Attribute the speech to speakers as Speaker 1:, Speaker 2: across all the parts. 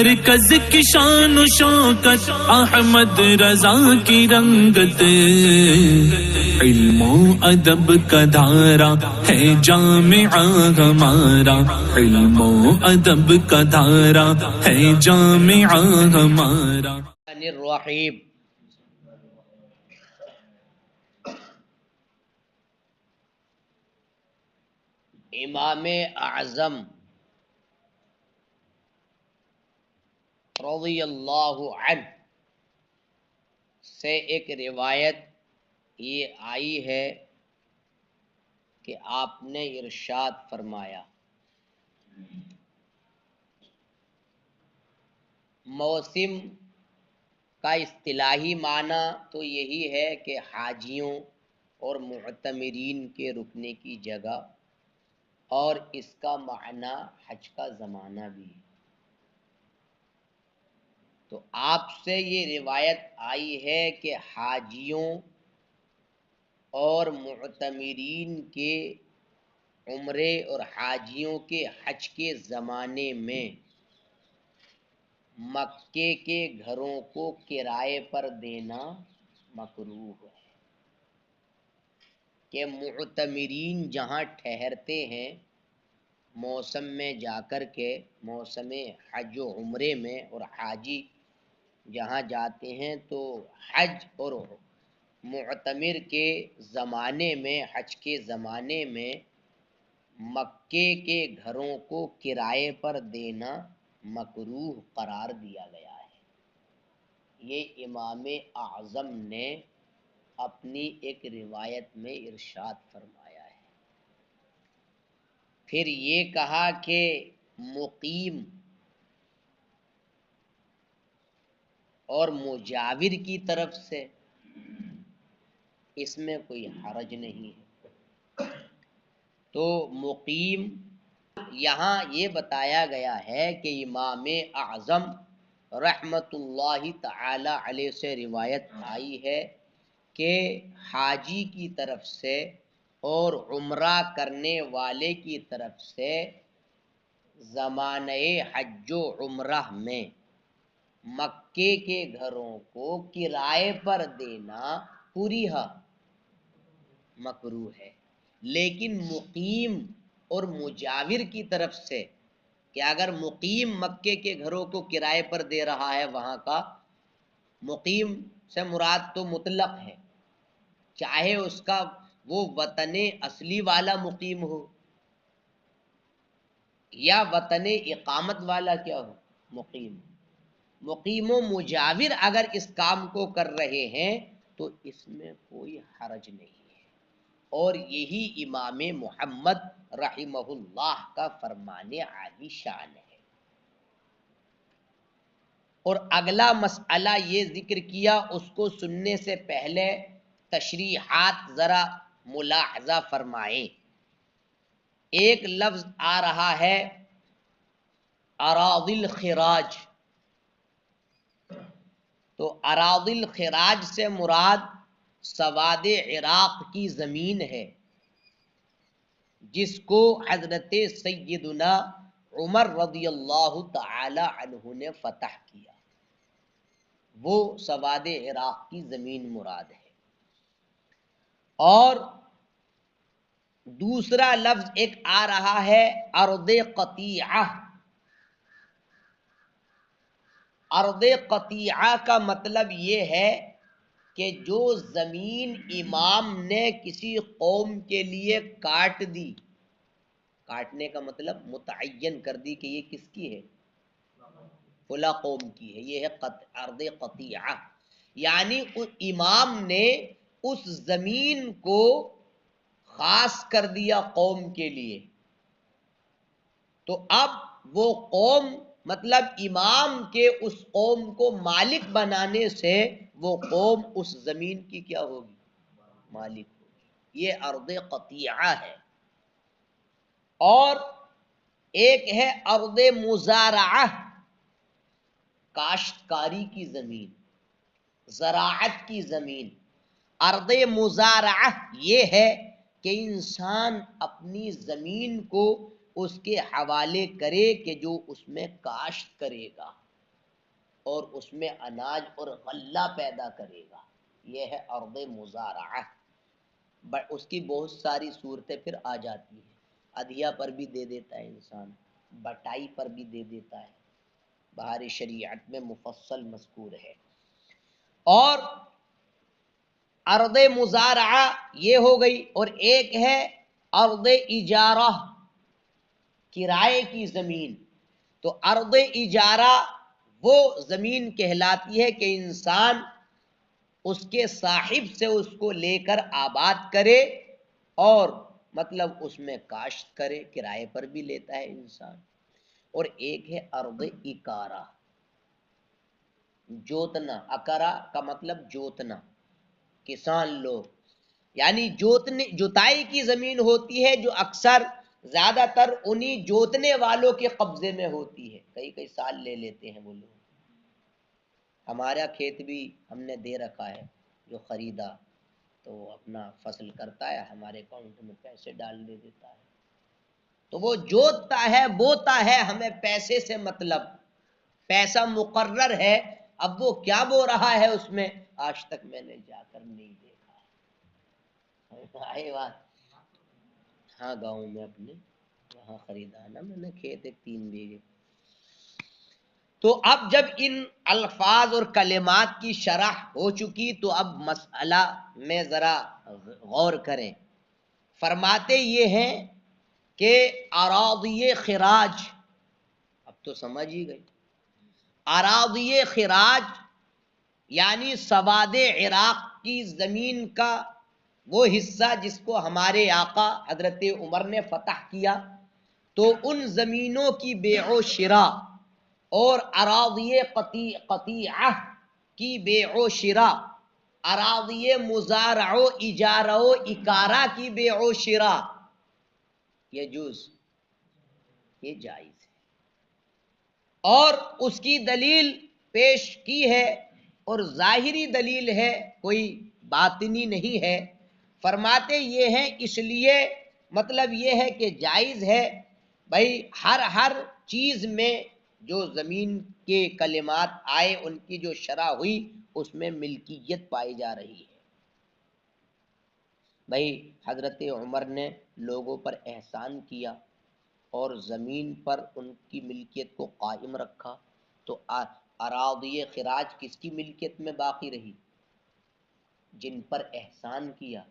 Speaker 1: مرکز کی شان و شوکت احمد رضا کی رنگت، علم و ادب کا دھارا ہے جامعہ ہمارا، علم و ادب کا دھارا ہے جامعہ ہمارا۔
Speaker 2: الرحیم امام اعظم رضی اللہ عنہ سے ایک روایت یہ آئی ہے کہ آپ نے ارشاد فرمایا، موسم کا اصطلاحی معنی تو یہی ہے کہ حاجیوں اور معتمرین کے رکنے کی جگہ، اور اس کا معنی حج کا زمانہ بھی ہے۔ تو آپ سے یہ روایت آئی ہے کہ حاجیوں اور معتمرین کے عمرے اور حاجیوں کے حج کے زمانے میں مکے کے گھروں کو کرائے پر دینا مکروہ ہے، کہ معتمرین جہاں ٹھہرتے ہیں موسم میں جا کر کے، موسم حج و عمرے میں، اور حاجی جہاں جاتے ہیں تو حج اور معتمر کے زمانے میں، حج کے زمانے میں مکے کے گھروں کو کرائے پر دینا مکروہ قرار دیا گیا ہے۔ یہ امام اعظم نے اپنی ایک روایت میں ارشاد فرمایا ہے۔ پھر یہ کہا کہ مقیم اور مجاور کی طرف سے اس میں کوئی حرج نہیں ہے۔ تو مقیم، یہاں یہ بتایا گیا ہے کہ امام اعظم رحمت اللہ تعالی علیہ سے روایت آئی ہے کہ حاجی کی طرف سے اور عمرہ کرنے والے کی طرف سے زمانہ حج و عمرہ میں مکے کے گھروں کو کرائے پر دینا پوریہ مکروہ ہے، لیکن مقیم اور مجاور کی طرف سے، کہ اگر مقیم مکے کے گھروں کو کرائے پر دے رہا ہے، وہاں کا مقیم سے مراد تو مطلق ہے، چاہے اس کا وہ وطن اصلی والا مقیم ہو یا وطن اقامت والا کیا ہو، مقیم۔ مقیم و مجاور اگر اس کام کو کر رہے ہیں تو اس میں کوئی حرج نہیں ہے، اور یہی امام محمد رحمہ اللہ کا فرمان عالی شان ہے۔ اور اگلا مسئلہ یہ ذکر کیا، اس کو سننے سے پہلے تشریحات ذرا ملاحظہ فرمائیں۔ ایک لفظ آ رہا ہے اراضی الخراج، تو اراضی الخراج سے مراد سواد عراق کی زمین ہے، جس کو حضرت سیدنا عمر رضی اللہ تعالی عنہ نے فتح کیا، وہ سواد عراق کی زمین مراد ہے۔ اور دوسرا لفظ ایک آ رہا ہے ارض قطیعہ۔ ارض قطیعہ کا مطلب یہ ہے کہ جو زمین امام نے کسی قوم کے لیے کاٹ دی، کاٹنے کا مطلب متعین کر دی کہ یہ کس کی ہے، فلاں قوم کی ہے، یہ ہے ارض قطیعہ، یعنی امام نے اس زمین کو خاص کر دیا قوم کے لیے، تو اب وہ قوم، مطلب امام کے اس قوم کو مالک بنانے سے وہ قوم اس زمین کی کیا ہوگی، مالک ہوگی۔ یہ ارض قطیعہ ہے۔ اور ایک ہے ارض مزارعہ، کاشتکاری کی زمین، زراعت کی زمین۔ ارض مزارعہ یہ ہے کہ انسان اپنی زمین کو اس کے حوالے کرے کہ جو اس میں کاشت کرے گا، اور اس میں اناج اور غلہ پیدا کرے گا، یہ ہے ارض مزارعہ۔ اس کی بہت ساری صورتیں پھر آ جاتی ہیں، ادھیا پر بھی دے دیتا ہے انسان، بٹائی پر بھی دے دیتا ہے، بہار شریعت میں مفصل مذکور ہے۔ اور ارض مزارعہ یہ ہو گئی، اور ایک ہے ارض اجارہ، کرائے کی زمین۔ تو ارض اجارہ وہ زمین کہلاتی ہے کہ انسان اس کے صاحب سے اس کو لے کر آباد کرے اور مطلب اس میں کاشت کرے، کرائے پر بھی لیتا ہے انسان۔ اور ایک ہے ارض اکارہ، جوتنا، اکرا کا مطلب جوتنا، کسان لوگ، یعنی جوتائی کی زمین ہوتی ہے جو اکثر زیادہ تر انہی جوتنے والوں کے قبضے میں ہوتی ہے، کئی کئی سال لے لیتے ہیں وہ لوگ۔ ہمارا کھیت بھی ہم نے دے رکھا ہے، جو خریدا تو وہ اپنا فصل کرتا ہے، ہمارے اکاؤنٹ میں پیسے ڈال دے دیتا ہے، تو وہ جوتتا ہے، بوتا ہے، ہمیں پیسے سے مطلب، پیسہ مقرر ہے، اب وہ کیا بو رہا ہے اس میں آج تک میں نے جا کر نہیں دیکھا ہے۔ ہاں گاؤں میں اپنے وہاں خریدا نا میں نے کھیت، ایک 3 بیگھے۔ تو اب جب ان الفاظ اور کلمات کی شرح ہو چکی تو اب مسئلہ میں ذرا غور کریں۔ فرماتے یہ ہیں کہ اراضی خراج، اب تو سمجھ ہی گئی، اراضی خراج یعنی سواد عراق کی زمین کا وہ حصہ جس کو ہمارے آقا حضرت عمر نے فتح کیا، تو ان زمینوں کی بیع و شراء اور اراضی قطیعہ کی بیع و شراء، اراضی مزارع و اجارہ و اکارہ کی بیع و شراء یجوز، یہ جائز ہے۔ اور اس کی دلیل پیش کی ہے، اور ظاہری دلیل ہے، کوئی باطنی نہیں ہے۔ فرماتے یہ ہیں اس لیے مطلب یہ ہے کہ جائز ہے، بھائی ہر چیز میں جو زمین کے کلمات آئے ان کی جو شرح ہوئی اس میں ملکیت پائی جا رہی ہے۔ بھائی حضرت عمر نے لوگوں پر احسان کیا اور زمین پر ان کی ملکیت کو قائم رکھا، تو اراضی خراج کس کی ملکیت میں باقی رہی؟ جن پر احسان کیا۔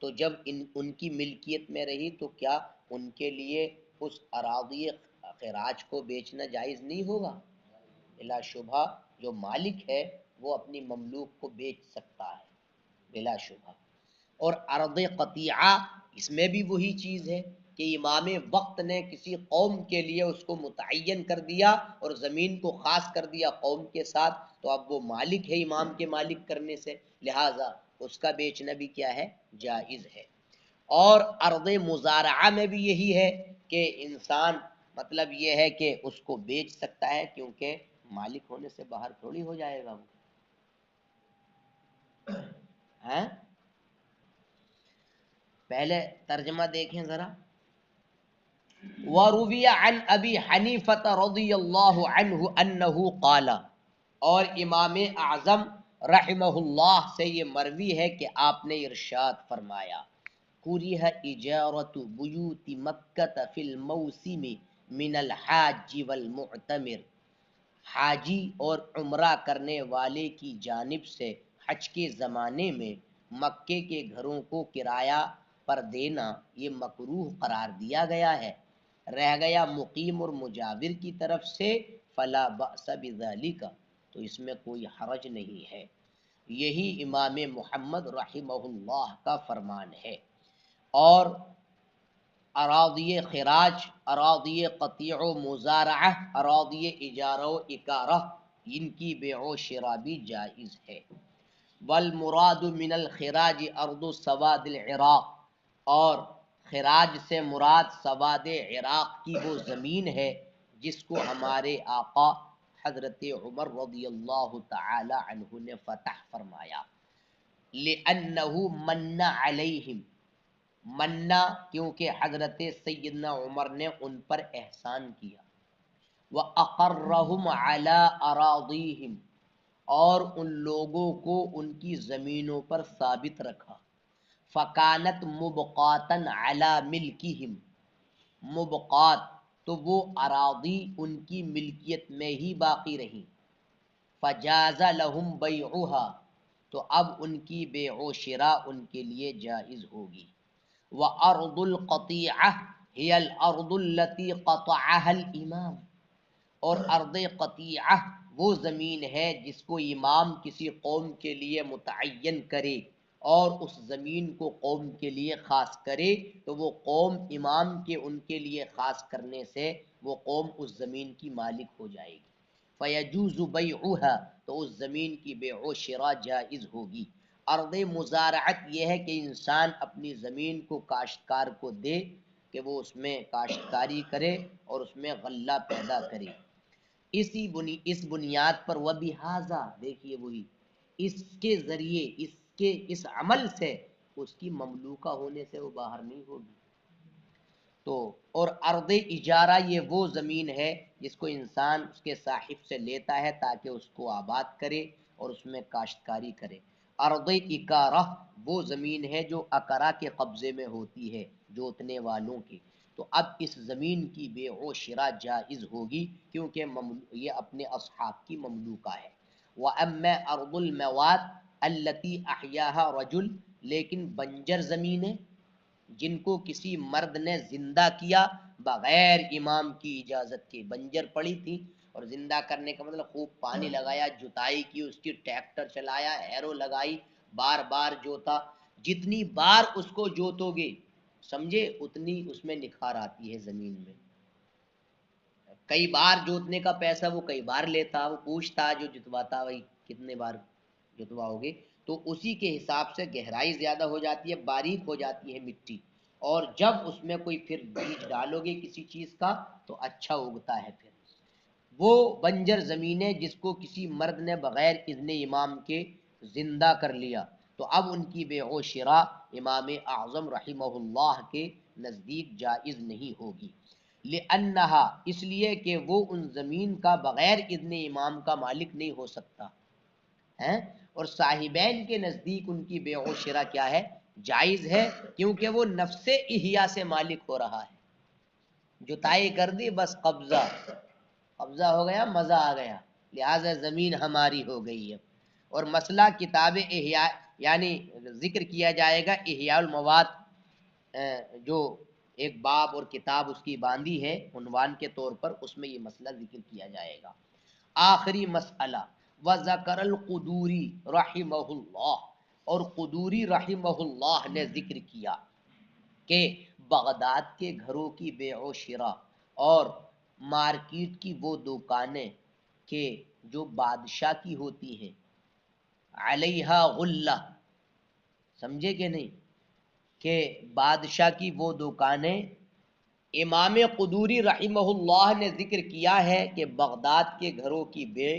Speaker 2: تو جب ان کی ملکیت میں رہی تو کیا ان کے لیے اس اراضی خراج کو بیچنا جائز نہیں ہوگا؟ بلا شبہ جو مالک ہے وہ اپنی مملوک کو بیچ سکتا ہے بلا شبہ۔ اور ارض قطیعہ اس میں بھی وہی چیز ہے کہ امام وقت نے کسی قوم کے لیے اس کو متعین کر دیا اور زمین کو خاص کر دیا قوم کے ساتھ، تو اب وہ مالک ہے امام کے مالک کرنے سے، لہٰذا اس کا بیچنا بھی کیا ہے؟ جائز ہے۔ اور ارض مزارعہ میں بھی یہی ہے کہ انسان مطلب یہ ہے کہ اس کو بیچ سکتا ہے، کیونکہ مالک ہونے سے باہر تھوڑی ہو جائے گا وہ۔ ہاں پہلے ترجمہ دیکھیں ذرا۔ وَرُوِيَ عَنْ أَبِي حَنِيفَةَ رَضِيَ اللَّهُ عَنْهُ أَنَّهُ قَالَ، اور امام اعظم رحمہ اللہ سے یہ مروی ہے کہ آپ نے ارشاد فرمایا، كُرِهَ إِجَارَةُ بُيُوتِ مَكَّةَ فِي الْمَوْسِمِ مِنَ الْحَاجِّ وَالْمُعْتَمِرِ، حاجی اور عمرہ کرنے والے کی جانب سے حج کے زمانے میں مکے کے گھروں کو کرایہ پر دینا یہ مکروہ قرار دیا گیا ہے، رہ گیا مقیم اور مجاور کی طرف سے فلا بأس بذالک، تو اس میں کوئی حرج نہیں ہے۔ یہی امام محمد رحمہ اللہ کا فرمان ہے۔ اور اراضی خراج، اراضی قطیع و مزارعہ، اراضی اجارہ و اکارہ، ان کی بیع و شراء بھی جائز ہے۔ والمراد من الخراج ارض سواد العراق، اور خراج سے مراد سواد عراق کی وہ زمین ہے جس کو ہمارے آقا حضرت عمر رضی اللہ تعالی عنہ نے فتح فرمایا۔ لِأَنَّهُ مَنَّ عَلَيْهِمْ، منا کیونکہ حضرت سیدنا عمر نے ان پر احسان کیا، وَأَقَرَّهُمْ عَلَىٰ أَرَاضِيهِمْ، اور ان لوگوں کو ان کی زمینوں پر ثابت رکھا. فَكَانَتْ مُبْقَاتًا عَلَىٰ مِلْكِهِمْ، مبقات تو وہ اراضی ان کی ملکیت میں ہی باقی رہیں. فجاز لہم بیعها، تو اب ان کی بیع و شراء ان کے لیے جائز ہوگی. وَأَرْضُ الْقَطِيعَةِ هِيَ الْأَرْضُ الَّتِي قَطَعَهَا الْإِمَامُ، اور ارض قطیعہ وہ زمین ہے جس کو امام کسی قوم کے لیے متعین کرے اور اس زمین کو قوم کے لیے خاص کرے، تو وہ قوم امام کے ان کے لیے خاص کرنے سے وہ قوم اس زمین کی مالک ہو جائے گی. فَيَجُوزُ بَيْعُهَا، تو اس زمین کی بیع و شراء جائز ہوگی. ارض مزارعت یہ ہے کہ انسان اپنی زمین کو کاشتکار کو دے کہ وہ اس میں کاشتکاری کرے اور اس میں غلہ پیدا کرے. اس بنیاد پر وَبِهَذَا، دیکھیے وہی اس کے ذریعے اس عمل سے اس کی مملوکہ ہونے سے وہ باہر نہیں ہوگی. تو اور ارض اجارہ یہ وہ زمین ہے جس کو انسان اس کے صاحب سے لیتا ہے تاکہ اس کو آباد کرے اور اس میں کاشتکاری کرے. ارض اکارہ وہ زمین ہے جو اکرا کے قبضے میں ہوتی ہے، جوتنے والوں کی. تو اب اس زمین کی بیع و شراء جائز ہوگی کیونکہ یہ اپنے اصحاب کی مملوکہ ہے. وَأَمَّا أَرْضُ الْمَوَاتِ الَّتِي أَحْيَاهَا رَجُلٌ، لیکن بنجر زمینیں جن کو کسی مرد نے زندہ کیا بغیر امام کی اجازت کے، بنجر پڑی تھی اور زندہ کرنے کا مطلب خوب پانی لگایا، جتائی کی، اس کی ٹریکٹر چلایا، ہیرو لگائی، بار بار جوتا. جتنی بار اس کو جوتو گے سمجھے اتنی اس میں نکھار آتی ہے زمین میں. کئی بار جوتنے کا پیسہ وہ کئی بار لیتا، وہ پوچھتا جو جتواتا وہی کتنے بار جتواؤ گے، تو اسی کے حساب سے گہرائی زیادہ ہو جاتی ہے، باریک ہو جاتی ہے مٹی، اور جب اس میں کوئی پھر بیج ڈالو گے کسی چیز کا تو اچھا اگتا ہے. پھر وہ بنجر زمینیں جس کو کسی مرد نے بغیر اذن امام کے زندہ کر لیا، تو اب ان کی بیع و شراء امام اعظم رحمہ اللہ کے نزدیک جائز نہیں ہوگی. لِأَنَّهَا، اس لیے کہ وہ ان زمین کا بغیر اذن امام کا مالک نہیں ہو سکتا ہے، اور صاحبین کے نزدیک ان کی بیع و شراء کیا ہے؟ جائز ہے، کیونکہ وہ نفس احیا سے مالک ہو رہا ہے. جتائی کر دی بس قبضہ ہو گیا، مزہ آ گیا، لہٰذا زمین ہماری ہو گئی ہے. اور مسئلہ کتاب احیاء یعنی ذکر کیا جائے گا احیاء المواد، جو ایک باب اور کتاب اس کی باندھی ہے عنوان کے طور پر، اس میں یہ مسئلہ ذکر کیا جائے گا. آخری مسئلہ وذکر القدوری رحمہ اللہ، اور قدوری رحمہ اللہ نے ذکر کیا کہ بغداد کے گھروں کی بیع و شراء اور مارکیٹ کی وہ دکانیں کہ جو بادشاہ کی ہوتی ہیں، علیہا غلہ، سمجھے کہ نہیں، کہ بادشاہ کی وہ دکانیں، امام قدوری رحمہ اللہ نے ذکر کیا ہے کہ بغداد کے گھروں کی بیع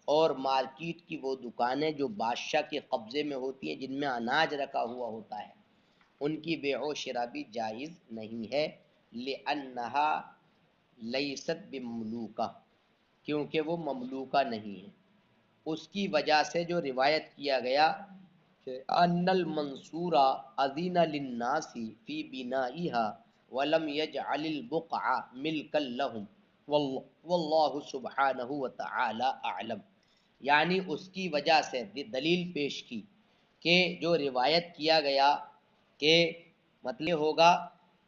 Speaker 2: اور مارکیٹ کی وہ دکانیں جو بادشاہ کے قبضے میں ہوتی ہیں، جن میں اناج رکھا ہوا ہوتا ہے، ان کی بیع و شراء بھی جائز نہیں ہے. لِأَنَّهَا لَيْسَتْ بِمَمْلُوکَةٍ، کیونکہ وہ مملوکہ نہیں ہے. اس کی وجہ سے جو روایت کیا گیا کہ ان المنصور اذن للناس فی بنائها ولم يجعل البقع ملکا لهم واللہ سبحانہ وتعالی اعلم، یعنی اس کی وجہ سے دلیل پیش کی کہ جو روایت کیا گیا کہ مطلب ہوگا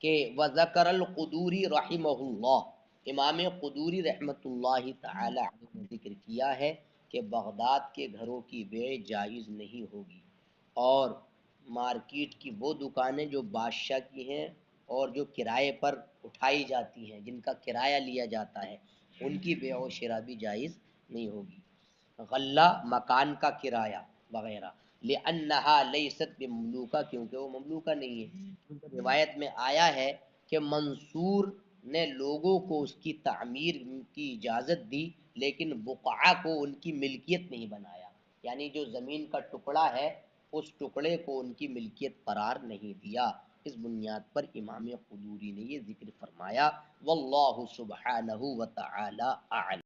Speaker 2: کہ وذکر القدوری رحمہ اللہ، امام قدوری رحمۃ اللہ تعالی علیہ نے ذکر کیا ہے کہ بغداد کے گھروں کی بیع جائز نہیں ہوگی، اور مارکیٹ کی وہ دکانیں جو بادشاہ کی ہیں اور جو کرائے پر اٹھائی جاتی ہیں، جن کا کرایہ لیا جاتا ہے، ان کی بیع و شراء بھی جائز نہیں ہوگی. غلہ مکان کا کرایہ وغیرہ. لِأَنَّهَا لَيْسَتْ بِمَمْلُوکَةٍ، کیونکہ وہ مملوکہ نہیں ہے. روایت میں آیا ہے کہ منصور نے لوگوں کو اس کی تعمیر کی اجازت دی لیکن بقعہ کو ان کی ملکیت نہیں بنایا، یعنی جو زمین کا ٹکڑا ہے اس ٹکڑے کو ان کی ملکیت قرار نہیں دیا. اس بنیاد پر امام قدوری نے یہ ذکر فرمایا، واللہ سبحانہ و تعالی اعلم۔